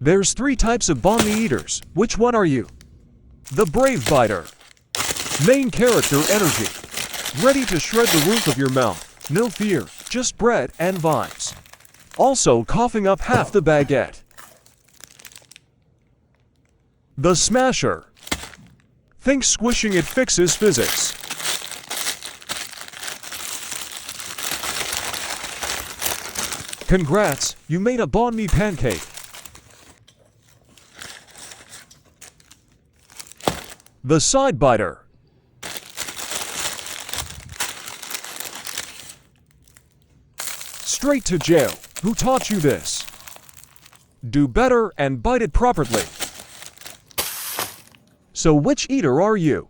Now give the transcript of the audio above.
There's three types of banh mi eaters. Which one are you? The brave biter. Main character energy. Ready to shred the roof of your mouth. No fear, just bread and vibes. Also coughing up half the baguette. The smasher. Think squishing it fixes physics. Congrats, you made a banh mi pancake. The side biter. Straight to jail. Who taught you this? Do better and bite it properly. So which eater are you?